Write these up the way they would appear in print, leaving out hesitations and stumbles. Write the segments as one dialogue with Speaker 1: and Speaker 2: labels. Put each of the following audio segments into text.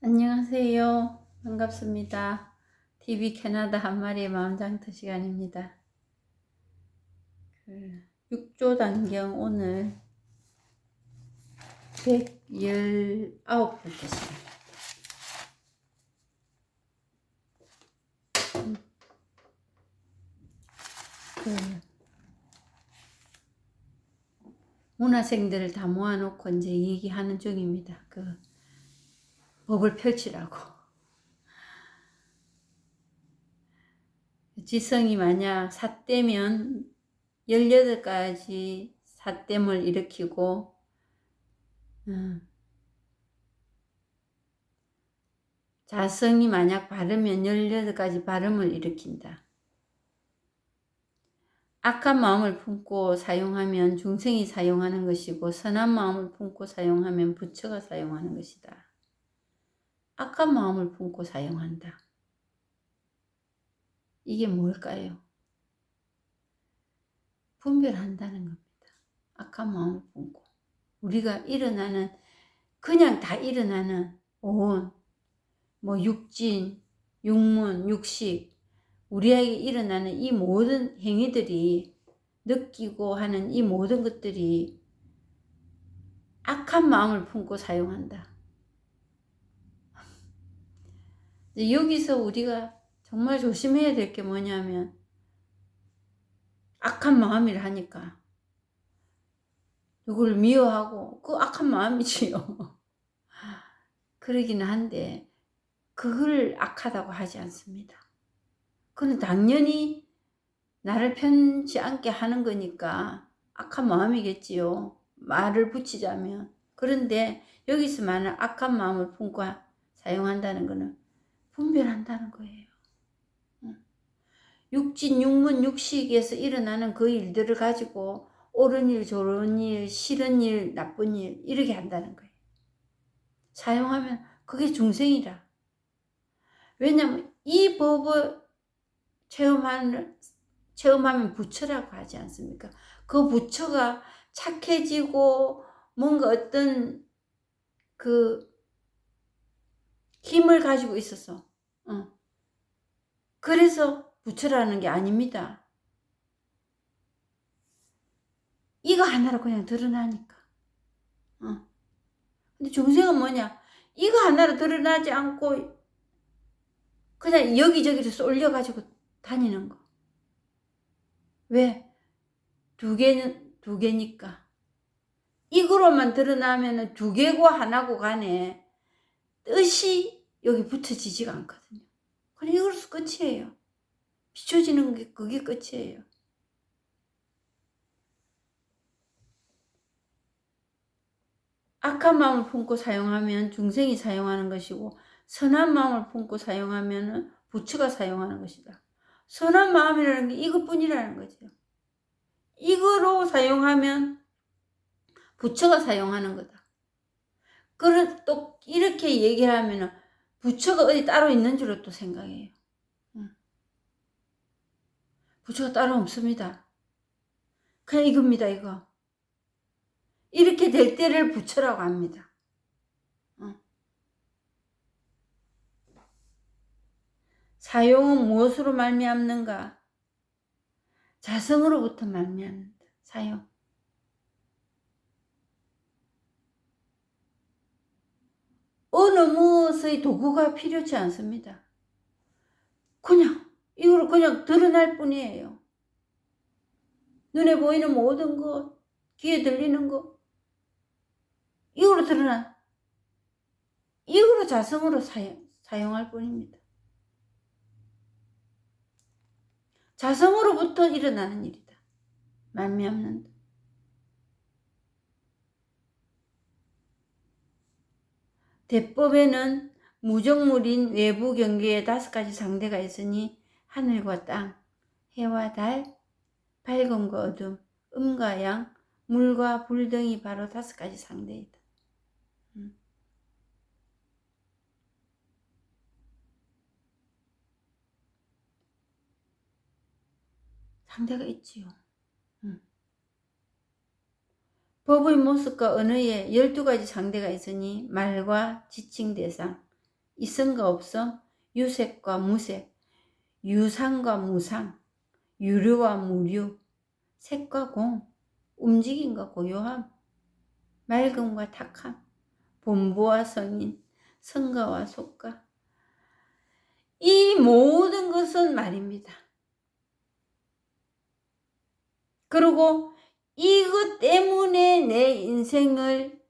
Speaker 1: 안녕하세요. 반갑습니다. TV 캐나다 한 마리의 마음장터 시간입니다. 6조 단경 오늘 119번째 시간. 문화생들을 다 모아놓고 이제 얘기하는 중입니다. 법을 펼치라고. 지성이 만약 삿대면 18가지 삿댐을 일으키고 자성이 만약 바르면 18가지 발음을 일으킨다. 악한 마음을 품고 사용하면 중생이 사용하는 것이고 선한 마음을 품고 사용하면 부처가 사용하는 것이다. 악한 마음을 품고 사용한다. 이게 뭘까요? 분별한다는 겁니다. 악한 마음을 품고 우리가 일어나는 그냥 다 일어나는 온 육진, 육문, 육식 우리에게 일어나는 이 모든 행위들이 느끼고 하는 이 모든 것들이 악한 마음을 품고 사용한다. 여기서 우리가 정말 조심해야 될 게 뭐냐면 악한 마음이라 하니까 누구를 미워하고 그 악한 마음이지요. 그러기는 한데 그걸 악하다고 하지 않습니다. 그건 당연히 나를 편치 않게 하는 거니까 악한 마음이겠지요. 말을 붙이자면. 그런데 여기서 말하는 악한 마음을 품고 사용한다는 것은 분별한다는 거예요. 육진, 육문, 육식에서 일어나는 그 일들을 가지고 옳은 일, 좋은 일, 싫은 일, 나쁜 일 이렇게 한다는 거예요. 사용하면 그게 중생이라. 왜냐하면 이 법을 체험하면 부처라고 하지 않습니까? 그 부처가 착해지고 뭔가 어떤 힘을 가지고 있어서 그래서 부처라는 게 아닙니다. 이거 하나로 그냥 드러나니까. 근데 중생은 뭐냐? 이거 하나로 드러나지 않고 그냥 여기저기로 쏠려가지고 다니는 거. 왜? 두 개니까. 이거로만 드러나면은 두 개고 하나고 간에 뜻이 여기 붙어지지가 않거든요. 그럼 이걸로서 끝이에요. 비춰지는 게 그게 끝이에요. 악한 마음을 품고 사용하면 중생이 사용하는 것이고 선한 마음을 품고 사용하면 부처가 사용하는 것이다. 선한 마음이라는 게 이것뿐이라는 거죠. 이거로 사용하면 부처가 사용하는 거다. 또 이렇게 얘기를 하면 부처가 어디 따로 있는 줄로 또 생각해요. 부처가 따로 없습니다. 그냥 이겁니다, 이거. 이렇게 될 때를 부처라고 합니다. 사용은 무엇으로 말미암는가? 자성으로부터 말미암는다. 사용. 어느 무엇의 도구가 필요치 않습니다. 그냥 이거로 그냥 드러날 뿐이에요. 눈에 보이는 모든 것, 귀에 들리는 것, 이거로 드러나. 이거로 자성으로 사용할 뿐입니다. 자성으로부터 일어나는 일이다. 말미암는다. 대법에는 무정물인 외부 경계에 5가지 상대가 있으니 하늘과 땅, 해와 달, 밝음과 어둠, 음과 양, 물과 불 등이 바로 5가지 상대이다. 상대가 있지요. 법의 모습과 언어에 12가지 상대가 있으니 말과 지칭 대상, 있은가 없어? 유색과 무색, 유상과 무상, 유류와 무류, 색과 공, 움직임과 고요함, 맑음과 탁함, 본부와 성인, 성가와 속가. 이 모든 것은 말입니다. 그리고 이것 때문에 내 인생을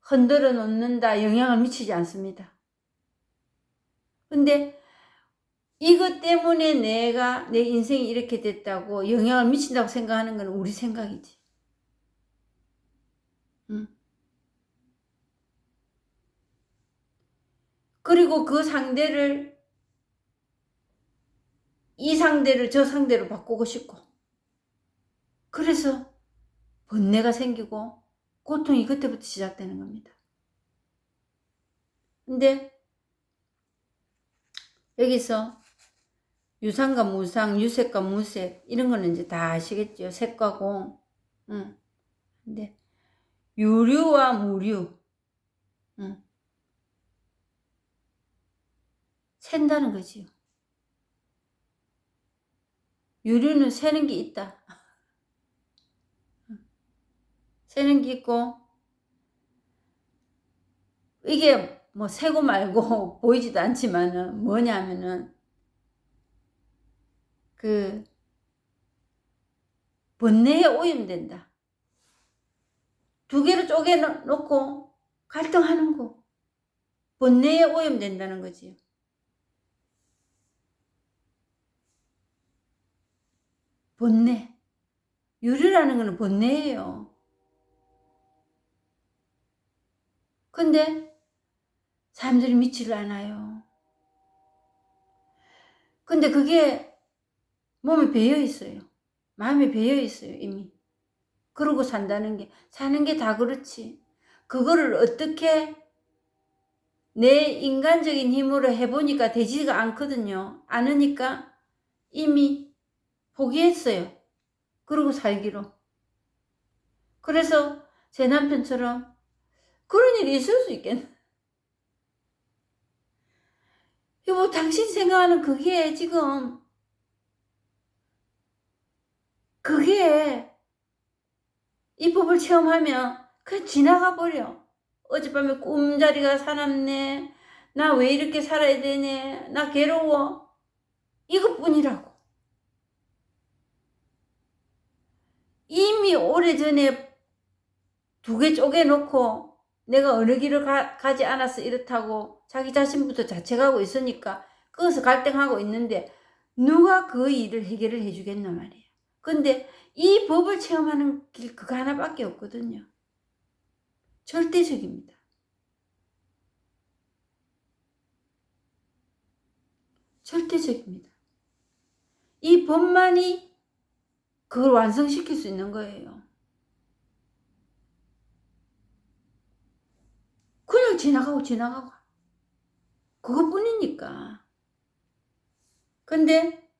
Speaker 1: 흔들어 놓는다, 영향을 미치지 않습니다. 근데 이것 때문에 내 인생이 이렇게 됐다고 영향을 미친다고 생각하는 건 우리 생각이지. 그리고 그 상대를, 이 상대를 저 상대로 바꾸고 싶고, 그래서 번뇌가 생기고 고통이 그때부터 시작되는 겁니다. 근데 여기서 유상과 무상, 유색과 무색, 이런 거는 이제 다 아시겠죠? 색과 공. 근데 유류와 무류, 샌다는 거지요. 유류는 세는 게 있다. 세는 게 있고, 이게 뭐 세고 말고 보이지도 않지만은 뭐냐면은 그 번뇌에 오염된다. 두 개를 쪼개 놓고 갈등하는 거. 번뇌에 오염된다는 거지요. 번뇌. 유류라는 거는 번뇌예요. 근데 사람들이 믿지를 않아요. 근데 그게 몸에 배어 있어요. 마음에 배어 있어요, 이미. 그러고 사는 게 다 그렇지. 그거를 어떻게 내 인간적인 힘으로 해보니까 되지가 않거든요. 않으니까 이미 포기했어요. 그러고 살기로. 그래서 제 남편처럼 그런 일이 있을 수 있겠네. 여보, 당신 생각하는 그게 지금 그게 이 법을 체험하면 그냥 지나가 버려. 어젯밤에 꿈자리가 사납네. 나 왜 이렇게 살아야 되네. 나 괴로워. 이것뿐이라고. 이미 오래전에 두 개 쪼개놓고 내가 어느 길을 가지 않아서 이렇다고 자기 자신부터 자책하고 있으니까 거기서 갈등하고 있는데 누가 그 일을 해결을 해주겠나 말이에요. 근데 이 법을 체험하는 길 그거 하나밖에 없거든요. 절대적입니다. 절대적입니다. 이 법만이 그걸 완성시킬 수 있는 거예요. 그냥 지나가고 그것뿐이니까. 근데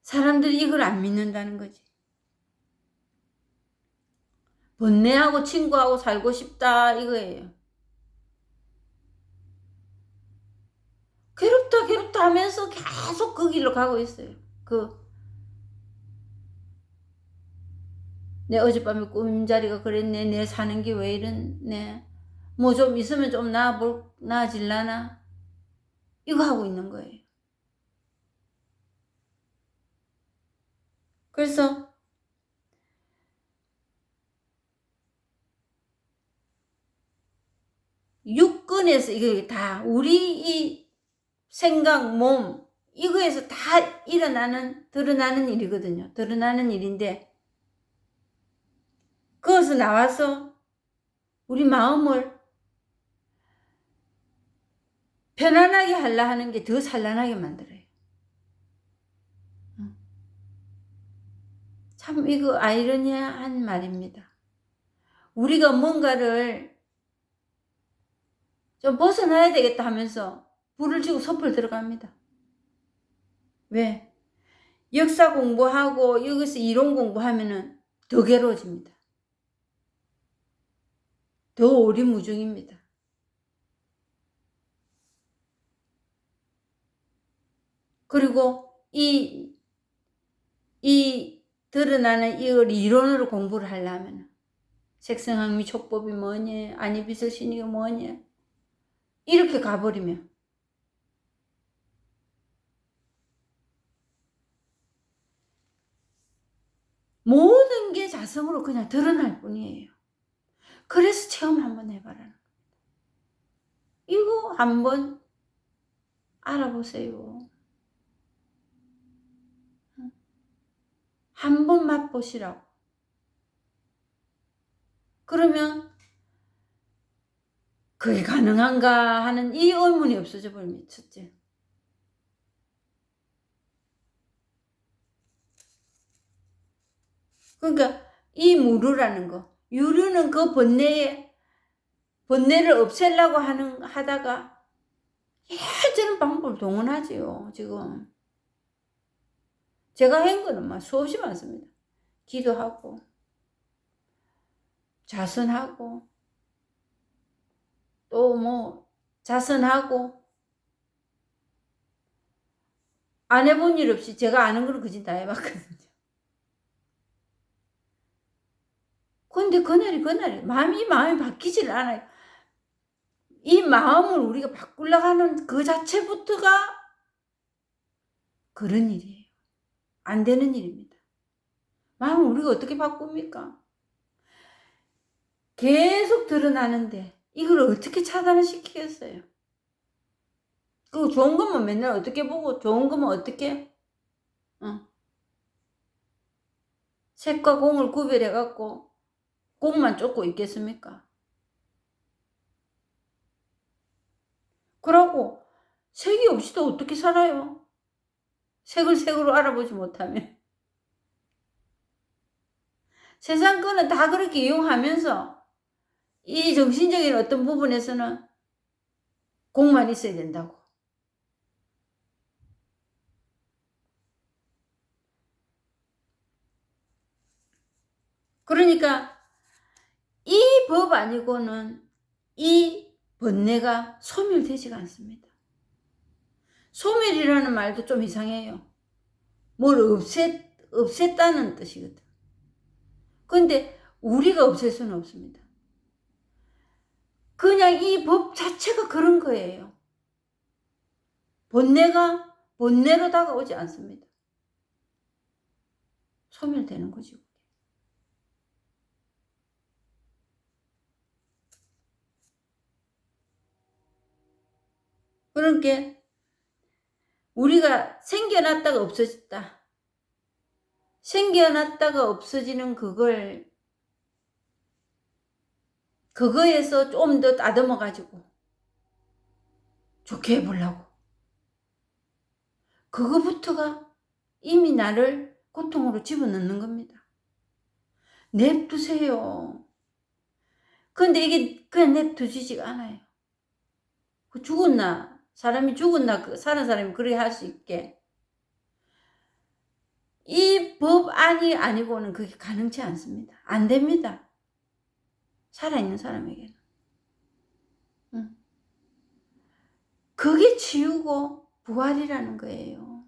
Speaker 1: 사람들이 이걸 안 믿는다는 거지. 번뇌하고 친구하고 살고 싶다 이거예요. 괴롭다 하면서 계속 그 길로 가고 있어요. 내 어젯밤에 꿈자리가 그랬네. 내 사는 게 왜 이랬네. 뭐 좀 있으면 좀 나아질라나? 이거 하고 있는 거예요. 그래서 육근에서 이게 다 우리 이 생각, 몸 이거에서 다 드러나는 일이거든요. 드러나는 일인데 그것을 나와서 우리 마음을 편안하게 하려 하는 게 더 산란하게 만들어요. 참 이거 아이러니한 말입니다. 우리가 뭔가를 좀 벗어나야 되겠다 하면서 불을 지고 섣불 들어갑니다. 왜? 역사 공부하고 여기서 이론 공부하면은 더 괴로워집니다. 더 오리무중입니다. 그리고 이 드러나는 이걸 이론으로 공부를 하려면 색성항미 촉법이 뭐니, 아니비설신이가 뭐니, 이렇게 가버리면 모든 게 자성으로 그냥 드러날 뿐이에요. 그래서 체험 한번 해봐라는 겁니다. 이거 한번 알아보세요. 한번 맛보시라고. 그러면 그게 가능한가 하는 이 의문이 없어져 버립니다. 첫째. 그러니까 이 무르라는 거, 유르는 그 번뇌를 없애려고 하다가 이런저런 방법을 동원하지요. 지금 제가 한 거는 막 수없이 많습니다. 기도하고 자선하고 또 뭐 자선하고 안 해본 일 없이 제가 아는 거는 그짓 다 해봤거든요. 근데 그날이 이 마음이 바뀌질 않아요. 이 마음을 우리가 바꾸려고 하는 그 자체부터가 그런 일이에요. 안 되는 일입니다. 마음을 우리가 어떻게 바꿉니까? 계속 드러나는데 이걸 어떻게 차단을 시키겠어요? 그 좋은 것만 맨날 어떻게 보고 좋은 것만 어떻게 색과 공을 구별해 갖고 공만 쫓고 있겠습니까? 그러고 색이 없이도 어떻게 살아요? 색을 색으로 알아보지 못하면. 세상 거는 다 그렇게 이용하면서 이 정신적인 어떤 부분에서는 공만 있어야 된다고. 그러니까 이 법 아니고는 이 번뇌가 소멸되지가 않습니다. 소멸이라는 말도 좀 이상해요. 뭘 없앴다는 뜻이거든. 근데 우리가 없앨 수는 없습니다. 그냥 이 법 자체가 그런 거예요. 번뇌가 번뇌로 다가오지 않습니다. 소멸되는 거죠. 그러니까 우리가 생겨났다가 없어졌다. 생겨났다가 없어지는 그거에서 좀 더 다듬어 가지고 좋게 해보려고. 그거부터가 이미 나를 고통으로 집어넣는 겁니다. 냅두세요. 근데 이게 그냥 냅두지지가 않아요. 죽었나? 사람이 죽었나? 사는 사람이 그래 할 수 있게. 이 법 아니고는 그게 가능치 않습니다. 안 됩니다. 살아있는 사람에게는. 그게 치유고 부활이라는 거예요.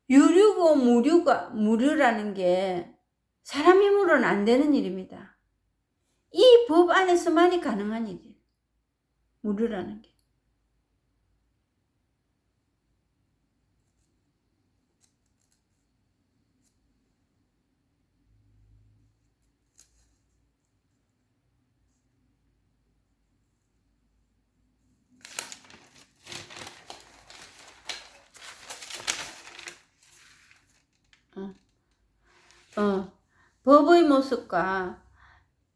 Speaker 1: 유류고 무류라는 게 사람 힘으로는 안 되는 일입니다. 이 법 안에서만이 가능한 일이에요. 무류라는 게. 법의 모습과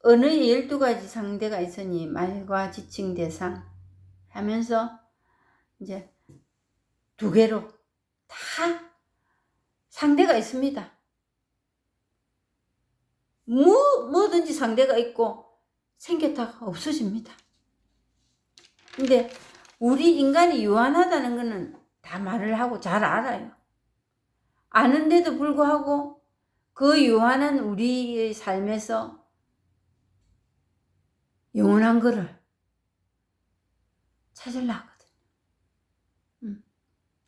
Speaker 1: 언어의 12가지 상대가 있으니 말과 지칭 대상 하면서 이제 두 개로 다 상대가 있습니다. 뭐든지 상대가 있고 생겼다가 없어집니다. 근데 우리 인간이 유한하다는 거는 다 말을 하고 잘 알아요. 아는데도 불구하고 그 유한한 우리의 삶에서 영원한 거를 찾으려 하거든요.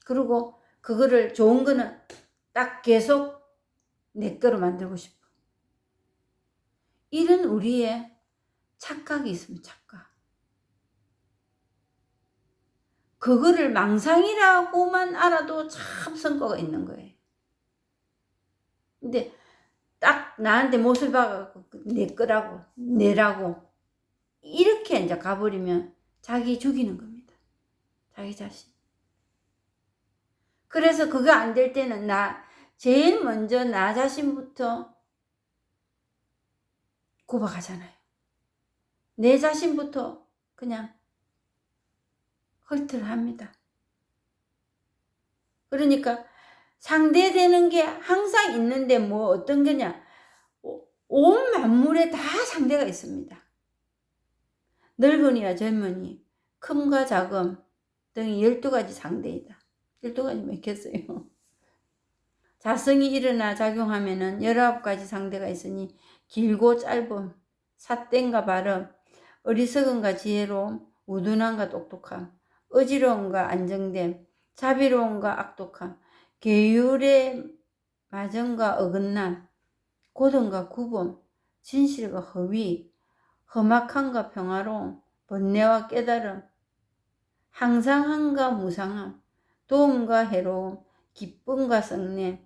Speaker 1: 그리고 그거를 좋은 거는 딱 계속 내 거로 만들고 싶어. 이런 우리의 착각이 있으면 착각. 그거를 망상이라고만 알아도 참 성과가 있는 거예요. 근데 딱 나한테 못을 박아갖고 내 거라고 내라고 이렇게 이제 가버리면 자기 죽이는 겁니다. 자기 자신. 그래서 그거 안 될 때는 제일 먼저 나 자신부터 고박하잖아요. 내 자신부터 그냥 헐트를 합니다. 그러니까 상대되는 게 항상 있는데 뭐 어떤 거냐. 온 만물에 다 상대가 있습니다. 늙은이와 젊은이, 큼과 작음 등이 12가지 상대이다. 12가지 맺혔어요. 자성이 일어나 작용하면은 19가지 상대가 있으니 길고 짧음, 삿됨과 발음, 어리석음과 지혜로움, 우둔함과 똑똑함, 어지러움과 안정됨, 자비로움과 악독함, 계율의 마정과 어긋남, 고등과 구분, 진실과 허위, 험악함과 평화로움, 번뇌와 깨달음, 항상함과 무상함, 도움과 해로움, 기쁨과 성냄,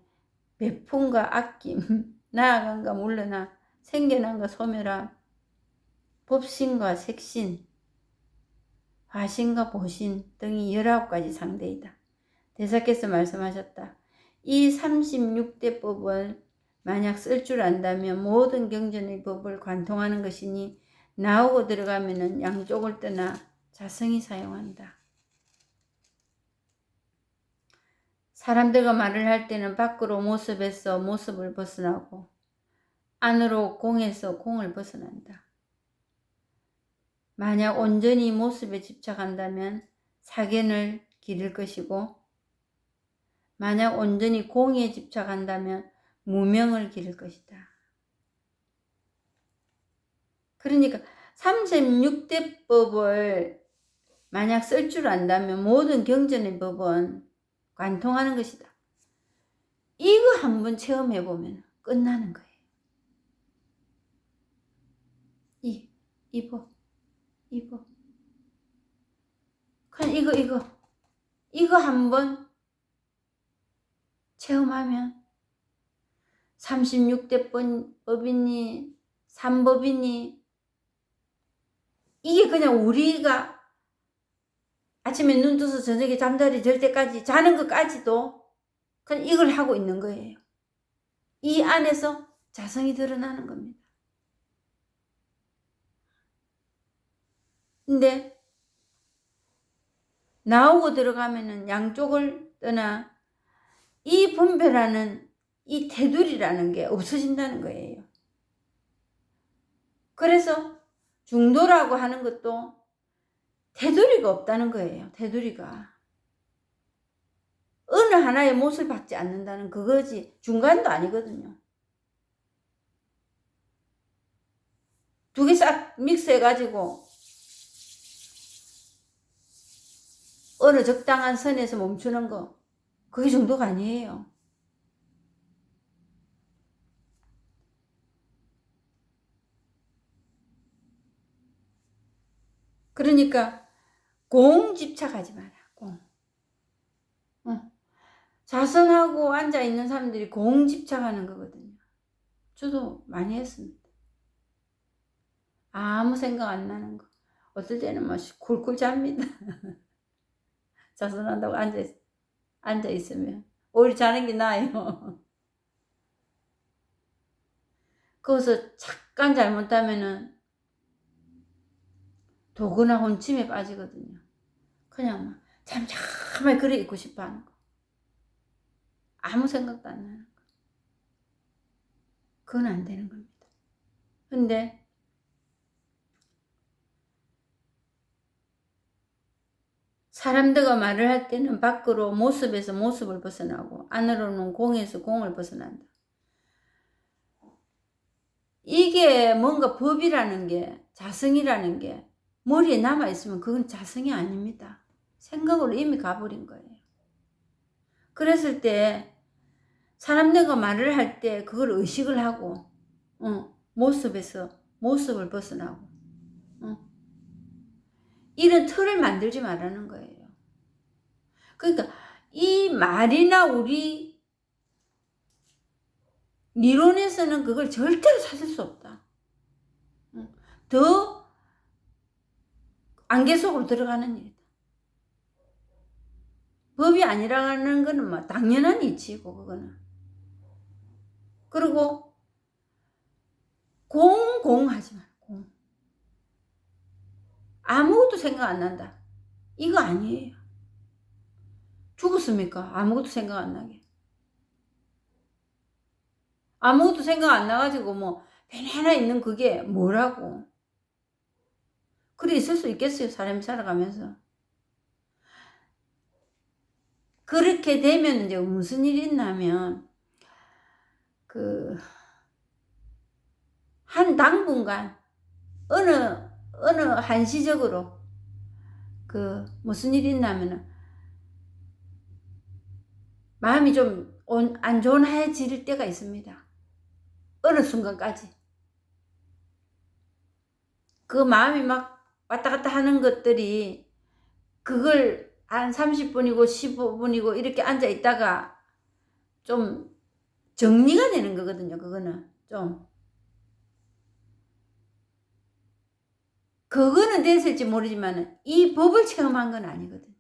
Speaker 1: 배품과 아낌, 나아감과 물러남, 생겨남과 소멸함, 법신과 색신, 화신과 보신 등이 19가지 상대이다. 대사께서 말씀하셨다. 이 36대법을 만약 쓸 줄 안다면 모든 경전의 법을 관통하는 것이니 나오고 들어가면은 양쪽을 떠나 자성이 사용한다. 사람들과 말을 할 때는 밖으로 모습에서 모습을 벗어나고 안으로 공에서 공을 벗어난다. 만약 온전히 모습에 집착한다면 사견을 기를 것이고 만약 온전히 공에 집착한다면 무명을 기를 것이다. 그러니까 36대법을 만약 쓸 줄 안다면 모든 경전의 법은 관통하는 것이다. 이거 한번 체험해보면 끝나는 거예요. 이 법. 그냥 이거 한번 체험하면 36대 법이니 3법이니 이게 그냥 우리가 아침에 눈 떠서 저녁에 잠자리 들 때까지 자는 것까지도 그냥 이걸 하고 있는 거예요. 이 안에서 자성이 드러나는 겁니다. 근데 나오고 들어가면은 양쪽을 떠나 이 분별하는 이 테두리라는 게 없어진다는 거예요. 그래서 중도라고 하는 것도 테두리가 없다는 거예요. 테두리가. 어느 하나의 못을 박지 않는다는 그거지 중간도 아니거든요. 두 개 싹 믹스해가지고 어느 적당한 선에서 멈추는 거 그게 중도가 아니에요. 그러니까 공 집착하지 마라. 공. 자선하고 앉아있는 사람들이 공 집착하는 거거든요. 저도 많이 했습니다. 아무 생각 안 나는 거. 어떨 때는 막 굴굴 잡니다. 자선한다고 앉아있으면. 오히려 자는 게 나아요. 거기서 잠깐 잘못하면은 도구나 혼침에 빠지거든요. 그냥 막 잠잠하게 그래 있고 싶어 하는 거. 아무 생각도 안 나는 거. 그건 안 되는 겁니다. 근데 사람들과 말을 할 때는 밖으로 모습에서 모습을 벗어나고 안으로는 공에서 공을 벗어난다. 이게 뭔가 법이라는 게 자성이라는 게 머리에 남아있으면 그건 자성이 아닙니다. 생각으로 이미 가버린 거예요. 그랬을 때 사람들과 말을 할 때 그걸 의식을 하고 모습을 벗어나고 이런 틀을 만들지 말라는 거예요. 그러니까 이 말이나 우리理論에서는 그걸 절대로 찾을 수 없다. 더 안개 속으로 들어가는 일이다. 법이 아니라는 거는 뭐 당연한 이치고 그거는. 그리고 공하지 말고 아무것도 생각 안 난다. 이거 아니에요. 죽었습니까? 아무것도 생각 안 나게. 아무것도 생각 안 나가지고 뭐 배나나 있는 그게 뭐라고. 그래 있을 수 있겠어요. 사람이 살아가면서. 그렇게 되면 이제 무슨 일이 있냐면 한 당분간 어느 한시적으로 무슨 일이 있냐면은 마음이 좀 안 좋아질 때가 있습니다. 어느 순간까지. 그 마음이 막 왔다 갔다 하는 것들이 그걸 한 30분이고 15분이고 이렇게 앉아 있다가 좀 정리가 되는 거거든요. 그거는 좀. 그거는 됐을지 모르지만 이 법을 체험한 건 아니거든요.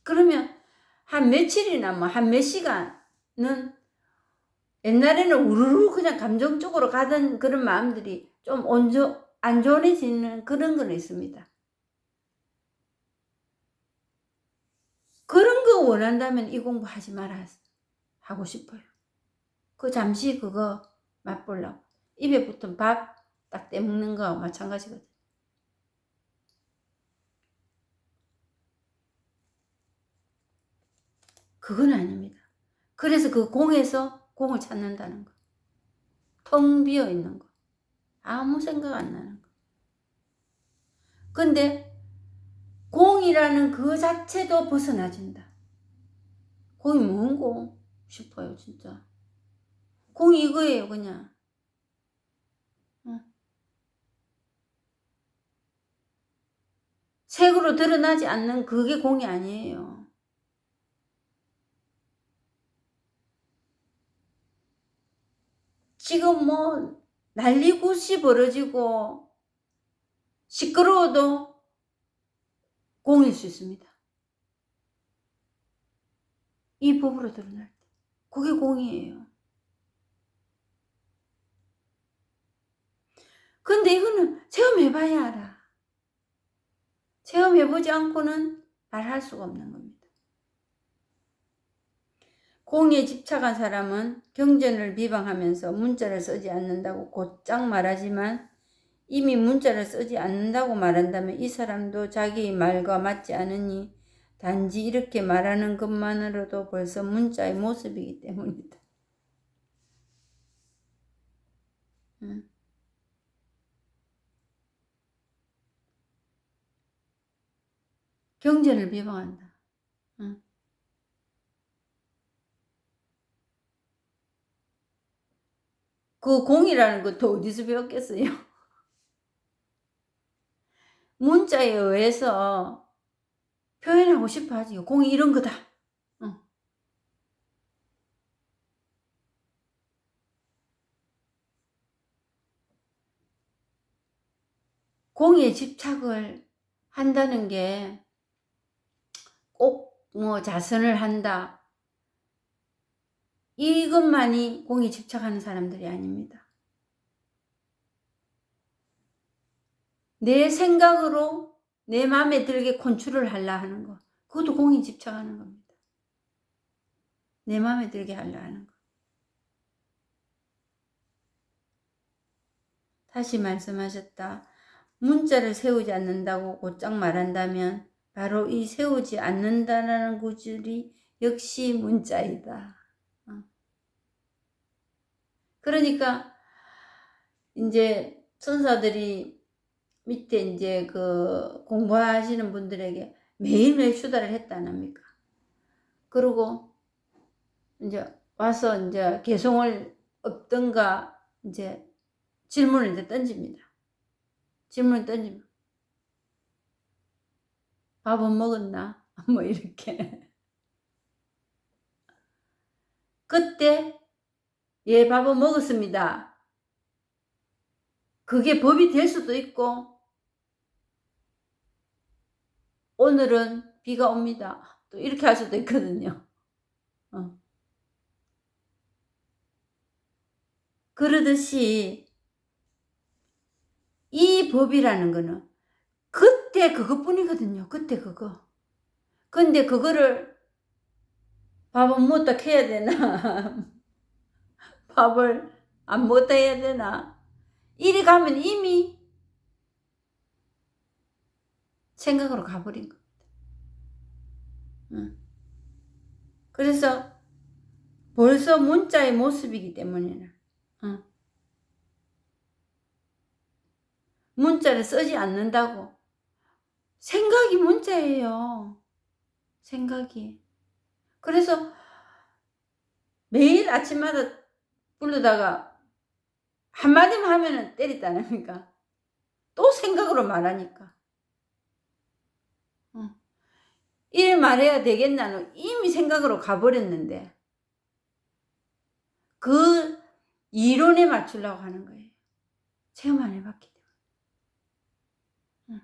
Speaker 1: 그러면 한 며칠이나 뭐 한 몇 시간은 옛날에는 우르르 그냥 감정적으로 가던 그런 마음들이 좀 안전해지는 그런 건 있습니다. 그런 거 원한다면 이 공부 하지 마라 하고 싶어요. 잠시 그거 맛보려고. 입에 붙은 밥 딱 떼먹는 거하고 마찬가지거든. 그건 아닙니다. 그래서 그 공에서 공을 찾는다는 거. 텅 비어 있는 거. 아무 생각 안 나는 거. 근데 공이라는 그 자체도 벗어나진다. 공이 뭔고 싶어요, 진짜. 공이 이거예요, 그냥. 색으로 드러나지 않는 그게 공이 아니에요. 지금 뭐 난리굿이 벌어지고 시끄러워도 공일 수 있습니다. 이 법으로 드러날 때. 그게 공이에요. 근데 이거는 체험해봐야 알아. 체험해보지 않고는 말할 수가 없는 겁니다. 공에 집착한 사람은 경전을 비방하면서 문자를 쓰지 않는다고 곧장 말하지만 이미 문자를 쓰지 않는다고 말한다면 이 사람도 자기의 말과 맞지 않으니 단지 이렇게 말하는 것만으로도 벌써 문자의 모습이기 때문이다. 경전을 비방한다. 그 공이라는 것도 어디서 배웠겠어요? 문자에 의해서 표현하고 싶어 하지. 공이 이런 거다. 공에 집착을 한다는 게 꼭 뭐 자선을 한다. 이것만이 공에 집착하는 사람들이 아닙니다. 내 생각으로 내 마음에 들게 컨트롤 하려 하는 거. 그것도 공에 집착하는 겁니다. 내 마음에 들게 하려 하는 거. 다시 말씀하셨다. 문자를 세우지 않는다고 곧장 말한다면 바로 이 세우지 않는다라는 구절이 역시 문자이다. 그러니까 이제 천사들이 밑에 이제 그 공부하시는 분들에게 매일매일 추다를 했다 안 합니까? 그리고 이제 와서 이제 개송을 없던가 이제 질문을 이제 던집니다. 질문을 던지면 밥은 먹었나? 뭐 이렇게. 그때 예, 밥은 먹었습니다. 그게 법이 될 수도 있고 오늘은 비가 옵니다. 또 이렇게 할 수도 있거든요. 그러듯이 이 법이라는 거는 그때 그것뿐이거든요. 그때 그거. 근데 그거를 밥은 먹었다 해야 되나? 밥을 안 먹었다 해야 되나? 이리 가면 이미 생각으로 가버린 겁니다. 그래서 벌써 문자의 모습이기 때문이나 문자를 쓰지 않는다고. 생각이 문자예요. 생각이. 그래서 매일 아침마다 부르다가 한마디만 하면은 때리다 안 합니까? 또 생각으로 말하니까. 이래 말해야 되겠나는 이미 생각으로 가버렸는데 그 이론에 맞추려고 하는 거예요. 체험 안 해봤기 때문에.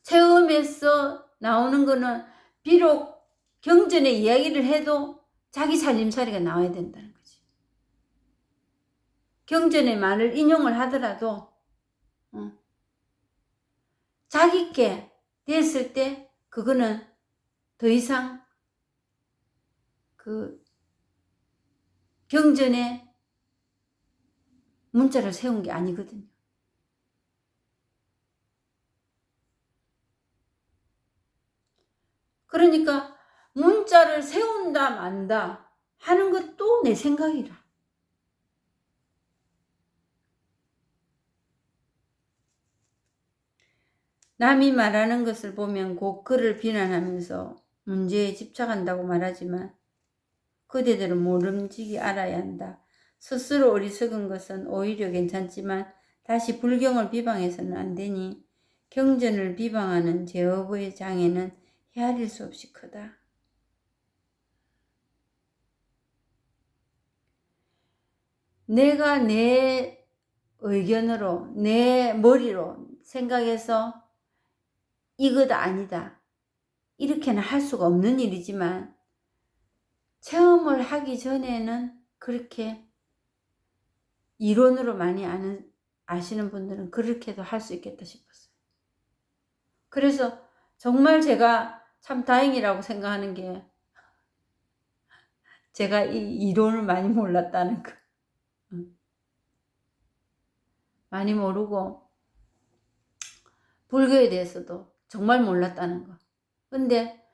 Speaker 1: 체험에서 나오는 거는 비록 경전의 이야기를 해도 자기 살림살이가 나와야 된다는 거지. 경전의 말을 인용을 하더라도 자기께 됐을 때 그거는 더 이상 그 경전에 문자를 세운 게 아니거든요. 그러니까 문자를 세운다 만다 하는 것도 내 생각이라. 남이 말하는 것을 보면 곧 그를 비난하면서 문제에 집착한다고 말하지만 그대들은 모름지기 알아야 한다. 스스로 어리석은 것은 오히려 괜찮지만 다시 불경을 비방해서는 안 되니 경전을 비방하는 제어부의 장애는 헤아릴 수 없이 크다. 내가 내 의견으로 내 머리로 생각해서 이거다 아니다 이렇게는 할 수가 없는 일이지만 체험을 하기 전에는 그렇게 이론으로 많이 아시는 분들은 그렇게도 할 수 있겠다 싶었어요. 그래서 정말 제가 참 다행이라고 생각하는 게 제가 이 이론을 많이 몰랐다는 거. 많이 모르고 불교에 대해서도 정말 몰랐다는 거. 근데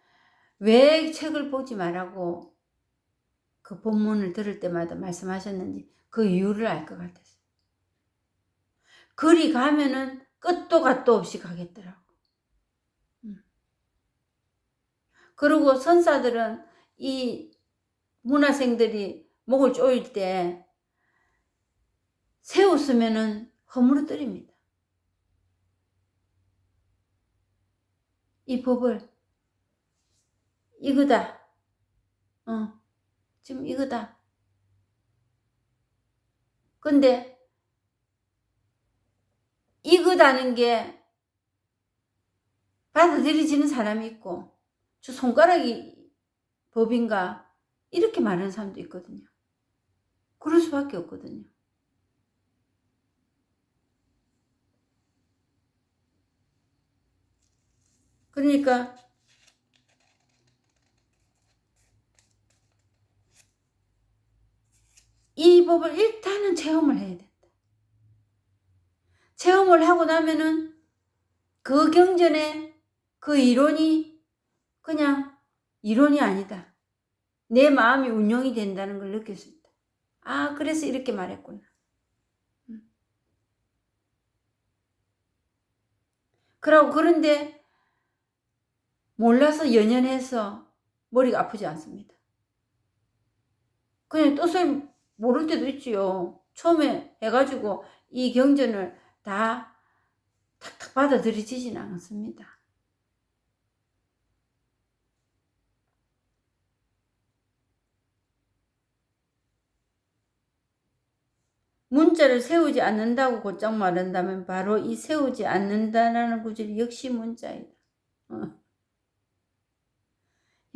Speaker 1: 왜 책을 보지 말라고 그 본문을 들을 때마다 말씀하셨는지 그 이유를 알 것 같았어요. 그리 가면은 끝도 갓도 없이 가겠더라고. 그리고 선사들은 이 문화생들이 목을 조일 때 세웠으면은 허물어뜨립니다. 이 법을 이거다. 지금 이거다. 근데 이거다는 게 받아들여지는 사람이 있고 저 손가락이 법인가 이렇게 말하는 사람도 있거든요. 그럴 수밖에 없거든요. 그러니까 이 법을 일단은 체험을 해야 된다. 체험을 하고 나면은 그 경전에 그 이론이 그냥 이론이 아니다. 내 마음이 운용이 된다는 걸 느낄 수 있다. 아, 그래서 이렇게 말했구나. 그런데 몰라서 연연해서 머리가 아프지 않습니다. 그냥 뜻을 모를 때도 있지요. 처음에 해가지고 이 경전을 다 탁탁 받아들여지지는 않습니다. 문자를 세우지 않는다고 곧장 말한다면 바로 이 세우지 않는다라는 구절이 역시 문자이다.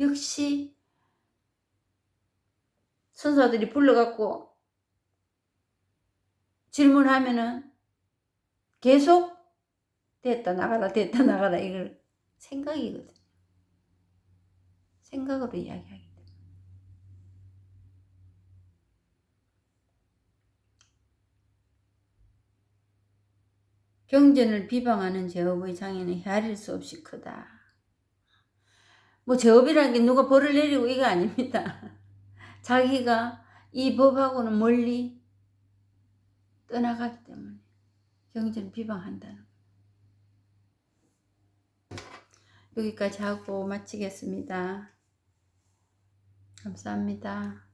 Speaker 1: 역시 선사들이 불러갖고 질문하면은 계속 됐다 나가라 됐다 나가라 이걸 생각이거든요. 생각으로 이야기하기 때문에. 경전을 비방하는 제업의 장애는 헤아릴 수 없이 크다. 뭐 제업이라는 게 누가 벌을 내리고 이거 아닙니다. 자기가 이 법하고는 멀리 떠나가기 때문에 경전을 비방한다는 거. 여기까지 하고 마치겠습니다. 감사합니다.